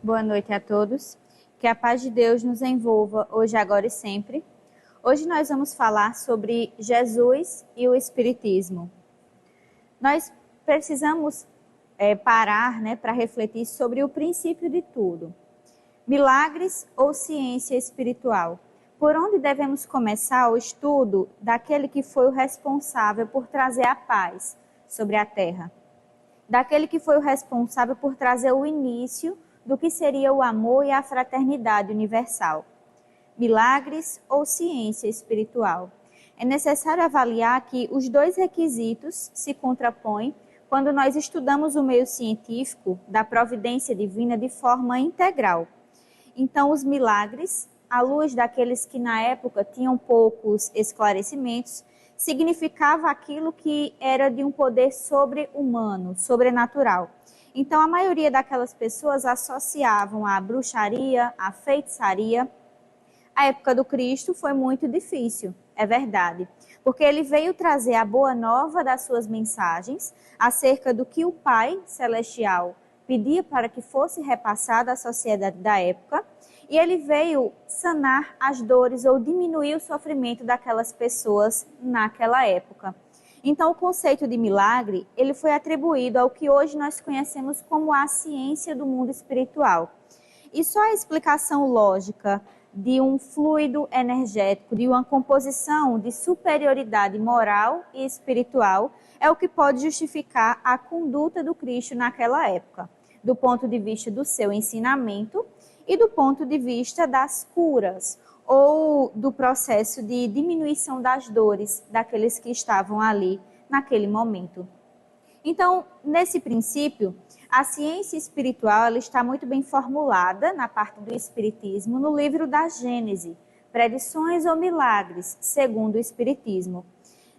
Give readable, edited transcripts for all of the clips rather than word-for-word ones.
Boa noite a todos. Que a paz de Deus nos envolva hoje, agora e sempre. Hoje nós vamos falar sobre Jesus e o Espiritismo. Nós precisamos parar, para refletir sobre o princípio de tudo. Milagres ou ciência espiritual? Por onde devemos começar o estudo daquele que foi o responsável por trazer a paz sobre a terra? Daquele que foi o responsável por trazer o início do que seria o amor e a fraternidade universal. Milagres ou ciência espiritual? É necessário avaliar que os dois requisitos se contrapõem quando nós estudamos o meio científico da providência divina de forma integral. Então, os milagres, à luz daqueles que na época tinham poucos esclarecimentos, significava aquilo que era de um poder sobre-humano, sobrenatural. Então, a maioria daquelas pessoas associavam a bruxaria, a feitiçaria. A época do Cristo foi muito difícil, é verdade, porque ele veio trazer a boa nova das suas mensagens acerca do que o Pai Celestial pedia para que fosse repassado à sociedade da época, e ele veio sanar as dores ou diminuir o sofrimento daquelas pessoas naquela época. Então, o conceito de milagre, ele foi atribuído ao que hoje nós conhecemos como a ciência do mundo espiritual. E só a explicação lógica de um fluido energético, de uma composição de superioridade moral e espiritual, é o que pode justificar a conduta do Cristo naquela época, do ponto de vista do seu ensinamento e do ponto de vista das curas, ou do processo de diminuição das dores daqueles que estavam ali naquele momento. Então, nesse princípio, a ciência espiritual ela está muito bem formulada na parte do Espiritismo, no livro da Gênese, Predições ou Milagres, segundo o Espiritismo.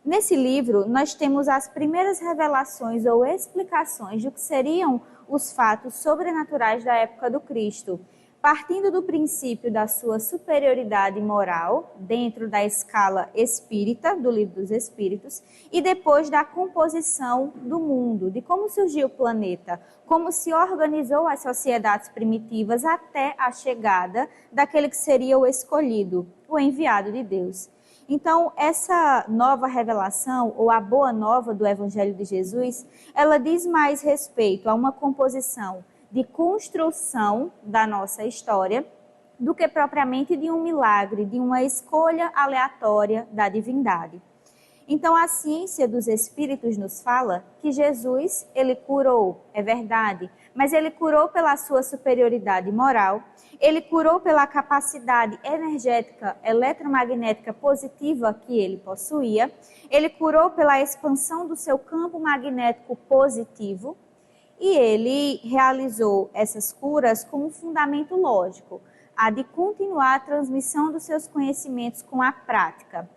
Nesse livro, nós temos as primeiras revelações ou explicações do que seriam os fatos sobrenaturais da época do Cristo, partindo do princípio da sua superioridade moral, dentro da escala espírita, do Livro dos Espíritos, e depois da composição do mundo, de como surgiu o planeta, como se organizou as sociedades primitivas até a chegada daquele que seria o escolhido, o enviado de Deus. Então, essa nova revelação, ou a boa nova do Evangelho de Jesus, ela diz mais respeito a uma composição de construção da nossa história, do que propriamente de um milagre, de uma escolha aleatória da divindade. Então, a ciência dos espíritos nos fala que Jesus, ele curou, é verdade, mas ele curou pela sua superioridade moral, ele curou pela capacidade energética, eletromagnética positiva que ele possuía, ele curou pela expansão do seu campo magnético positivo, e ele realizou essas curas com um fundamento lógico, a de continuar a transmissão dos seus conhecimentos com a prática.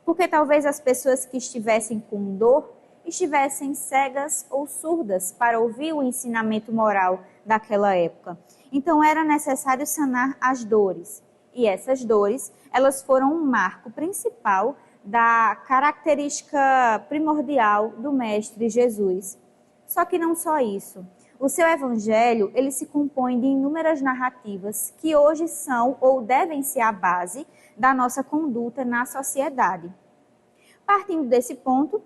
Porque talvez as pessoas que estivessem com dor estivessem cegas ou surdas para ouvir o ensinamento moral daquela época. Então era necessário sanar as dores. E essas dores, elas foram um marco principal da característica primordial do Mestre Jesus. Só que não só isso. O seu evangelho, ele se compõe de inúmeras narrativas que hoje são ou devem ser a base da nossa conduta na sociedade. Partindo desse ponto,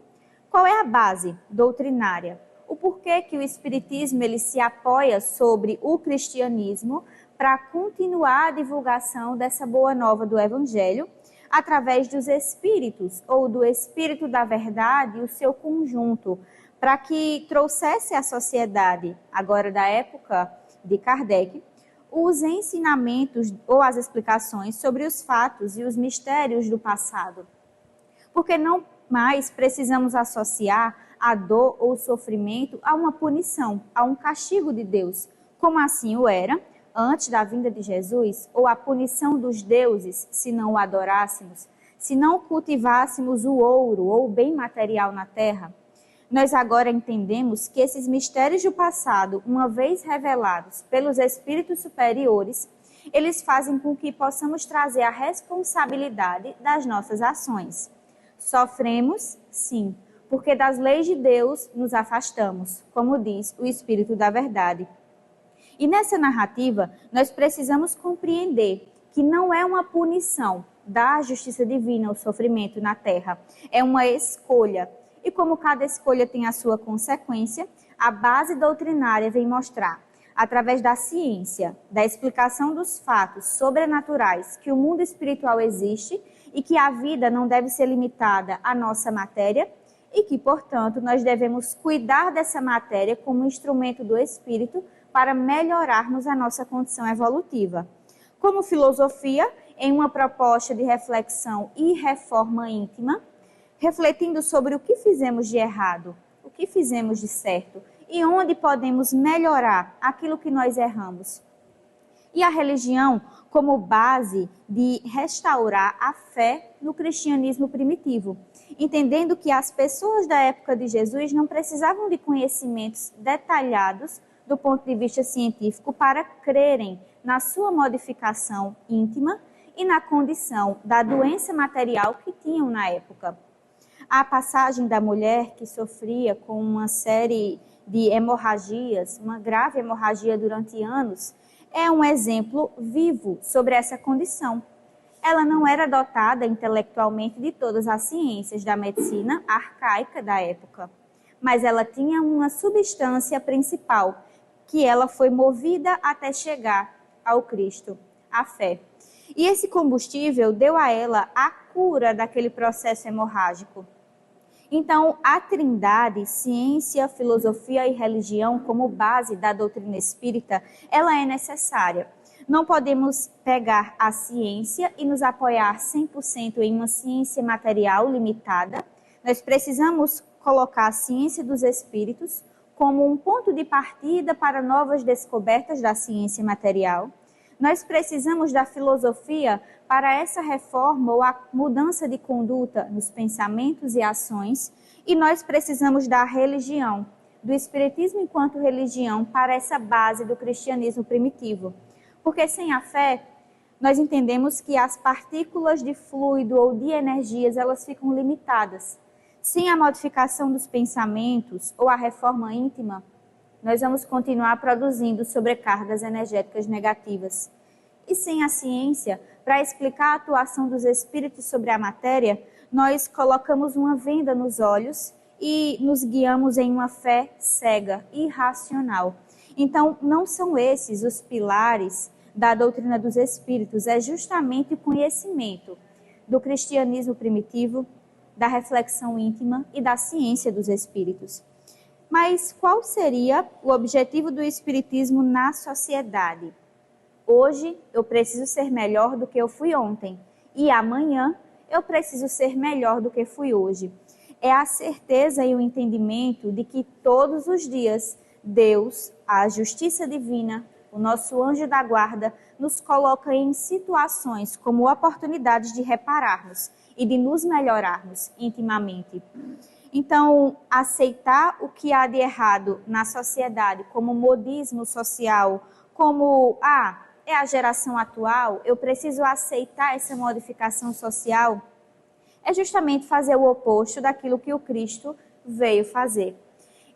qual é a base doutrinária? O porquê que o Espiritismo ele se apoia sobre o cristianismo para continuar a divulgação dessa boa nova do evangelho através dos espíritos ou do Espírito da Verdade e o seu conjunto, para que trouxesse à sociedade, agora da época de Kardec, os ensinamentos ou as explicações sobre os fatos e os mistérios do passado. Porque não mais precisamos associar a dor ou o sofrimento a uma punição, a um castigo de Deus, como assim o era antes da vinda de Jesus, ou a punição dos deuses se não o adorássemos, se não cultivássemos o ouro ou o bem material na terra. Nós agora entendemos que esses mistérios do passado, uma vez revelados pelos espíritos superiores, eles fazem com que possamos trazer a responsabilidade das nossas ações. Sofremos, sim, porque das leis de Deus nos afastamos, como diz o Espírito da Verdade. E nessa narrativa, nós precisamos compreender que não é uma punição da justiça divina o sofrimento na terra, é uma escolha. E como cada escolha tem a sua consequência, a base doutrinária vem mostrar, através da ciência, da explicação dos fatos sobrenaturais, que o mundo espiritual existe e que a vida não deve ser limitada à nossa matéria e que, portanto, nós devemos cuidar dessa matéria como instrumento do Espírito para melhorarmos a nossa condição evolutiva. Como filosofia, em uma proposta de reflexão e reforma íntima, refletindo sobre o que fizemos de errado, o que fizemos de certo e onde podemos melhorar aquilo que nós erramos. E a religião como base de restaurar a fé no cristianismo primitivo, entendendo que as pessoas da época de Jesus não precisavam de conhecimentos detalhados do ponto de vista científico para crerem na sua modificação íntima e na condição da doença material que tinham na época. A passagem da mulher que sofria com uma série de hemorragias, uma grave hemorragia durante anos, é um exemplo vivo sobre essa condição. Ela não era dotada intelectualmente de todas as ciências da medicina arcaica da época, mas ela tinha uma substância principal, que ela foi movida até chegar ao Cristo, a fé. E esse combustível deu a ela a cura daquele processo hemorrágico. Então, a trindade, ciência, filosofia e religião como base da doutrina espírita, ela é necessária. Não podemos pegar a ciência e nos apoiar 100% em uma ciência material limitada. Nós precisamos colocar a ciência dos espíritos como um ponto de partida para novas descobertas da ciência material. Nós precisamos da filosofia para essa reforma ou a mudança de conduta nos pensamentos e ações, e nós precisamos da religião, do espiritismo enquanto religião, para essa base do cristianismo primitivo. Porque sem a fé, nós entendemos que as partículas de fluido ou de energias, elas ficam limitadas. Sem a modificação dos pensamentos ou a reforma íntima, nós vamos continuar produzindo sobrecargas energéticas negativas. E sem a ciência, para explicar a atuação dos espíritos sobre a matéria, nós colocamos uma venda nos olhos e nos guiamos em uma fé cega, irracional. Então, não são esses os pilares da doutrina dos espíritos, é justamente o conhecimento do cristianismo primitivo, da reflexão íntima e da ciência dos espíritos. Mas qual seria o objetivo do espiritismo na sociedade? Hoje eu preciso ser melhor do que eu fui ontem e amanhã eu preciso ser melhor do que fui hoje. É a certeza e o entendimento de que todos os dias Deus, a justiça divina, o nosso anjo da guarda, nos coloca em situações como oportunidades de repararmos e de nos melhorarmos intimamente. Então, aceitar o que há de errado na sociedade como modismo social, como, é a geração atual, eu preciso aceitar essa modificação social, é justamente fazer o oposto daquilo que o Cristo veio fazer.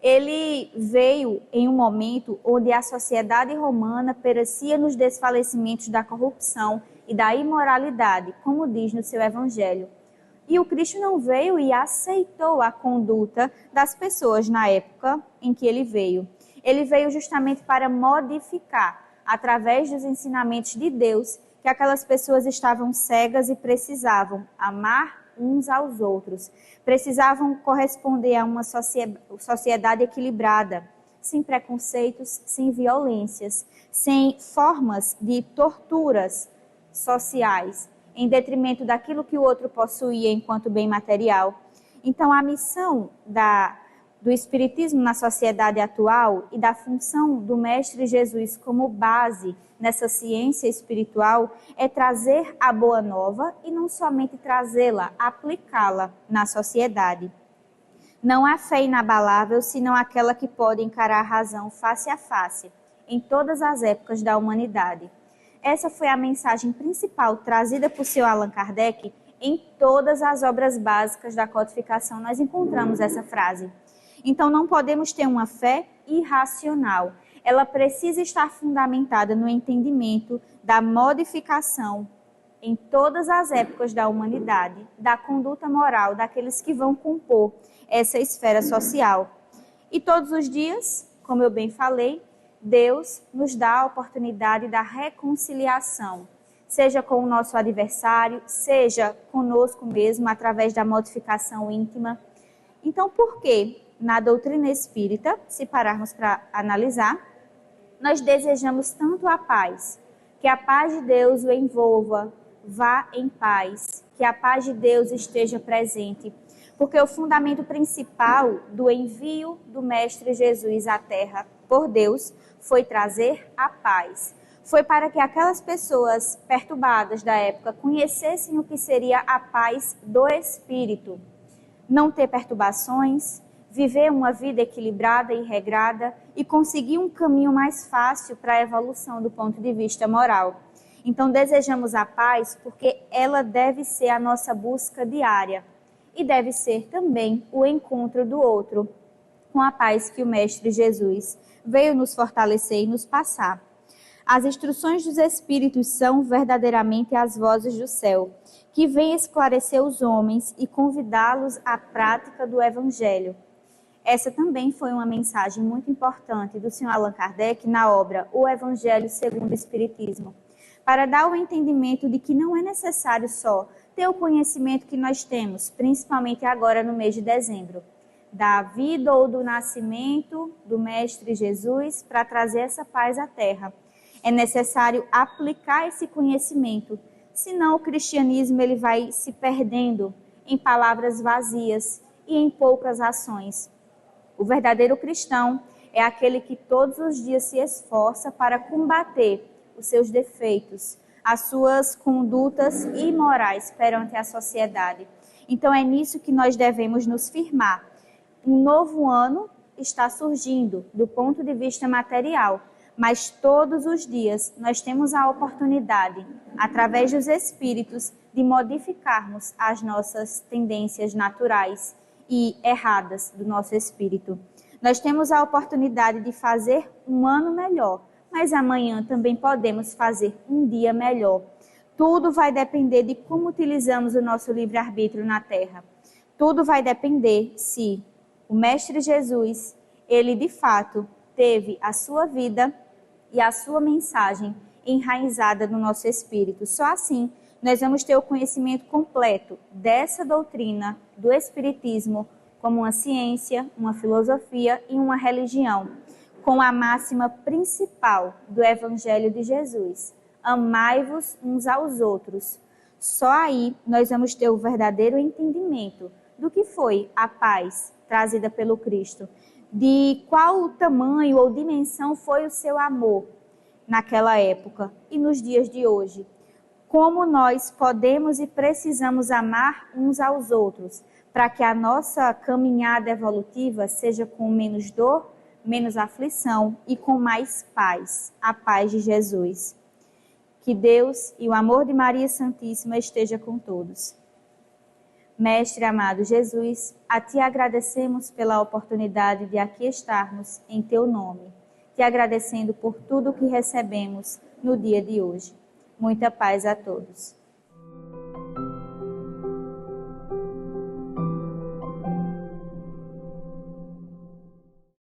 Ele veio em um momento onde a sociedade romana perecia nos desfalecimentos da corrupção e da imoralidade, como diz no seu evangelho. E o Cristo não veio e aceitou a conduta das pessoas na época em que ele veio. Ele veio justamente para modificar, através dos ensinamentos de Deus, que aquelas pessoas estavam cegas e precisavam amar uns aos outros. Precisavam corresponder a uma sociedade equilibrada, sem preconceitos, sem violências, sem formas de torturas sociais, em detrimento daquilo que o outro possuía enquanto bem material. Então, a missão do Espiritismo na sociedade atual e da função do Mestre Jesus como base nessa ciência espiritual é trazer a boa nova e não somente trazê-la, aplicá-la na sociedade. Não há fé inabalável senão aquela que pode encarar a razão face a face, em todas as épocas da humanidade. Essa foi a mensagem principal trazida por seu Allan Kardec. Em todas as obras básicas da codificação nós encontramos essa frase. Então não podemos ter uma fé irracional. ela precisa estar fundamentada no entendimento da modificação em todas as épocas da humanidade, da conduta moral daqueles que vão compor essa esfera social. E todos os dias, como eu bem falei, Deus nos dá a oportunidade da reconciliação, seja com o nosso adversário, seja conosco mesmo, através da modificação íntima. Então, por que na doutrina espírita, se pararmos para analisar, nós desejamos tanto a paz, que a paz de Deus o envolva, vá em paz, que a paz de Deus esteja presente, porque o fundamento principal do envio do Mestre Jesus à Terra por Deus foi trazer a paz. Foi para que aquelas pessoas perturbadas da época conhecessem o que seria a paz do Espírito. Não ter perturbações, viver uma vida equilibrada e regrada e conseguir um caminho mais fácil para a evolução do ponto de vista moral. Então, desejamos a paz porque ela deve ser a nossa busca diária e deve ser também o encontro do outro com a paz que o Mestre Jesus veio nos fortalecer e nos passar. As instruções dos Espíritos são verdadeiramente as vozes do céu, que vêm esclarecer os homens e convidá-los à prática do Evangelho. Essa também foi uma mensagem muito importante do Sr. Allan Kardec na obra O Evangelho segundo o Espiritismo, para dar o entendimento de que não é necessário só ter o conhecimento que nós temos, principalmente agora no mês de dezembro, da vida ou do nascimento do Mestre Jesus para trazer essa paz à Terra. É necessário aplicar esse conhecimento, senão o cristianismo ele vai se perdendo em palavras vazias e em poucas ações. O verdadeiro cristão é aquele que todos os dias se esforça para combater os seus defeitos, as suas condutas imorais perante a sociedade. Então é nisso que nós devemos nos firmar. Um novo ano está surgindo do ponto de vista material, mas todos os dias nós temos a oportunidade, através dos espíritos, de modificarmos as nossas tendências naturais e erradas do nosso espírito. Nós temos a oportunidade de fazer um ano melhor, mas amanhã também podemos fazer um dia melhor. Tudo vai depender de como utilizamos o nosso livre-arbítrio na Terra. Tudo vai depender se o Mestre Jesus, ele de fato teve a sua vida e a sua mensagem enraizada no nosso espírito. Só assim nós vamos ter o conhecimento completo dessa doutrina do Espiritismo como uma ciência, uma filosofia e uma religião, com a máxima principal do Evangelho de Jesus: amai-vos uns aos outros. Só aí nós vamos ter o verdadeiro entendimento do que foi a paz trazida pelo Cristo, de qual o tamanho ou dimensão foi o seu amor naquela época e nos dias de hoje. Como nós podemos e precisamos amar uns aos outros para que a nossa caminhada evolutiva seja com menos dor, menos aflição e com mais paz, a paz de Jesus. Que Deus e o amor de Maria Santíssima esteja com todos. Mestre amado Jesus, a Ti agradecemos pela oportunidade de aqui estarmos em Teu nome, Te agradecendo por tudo que recebemos no dia de hoje. Muita paz a todos.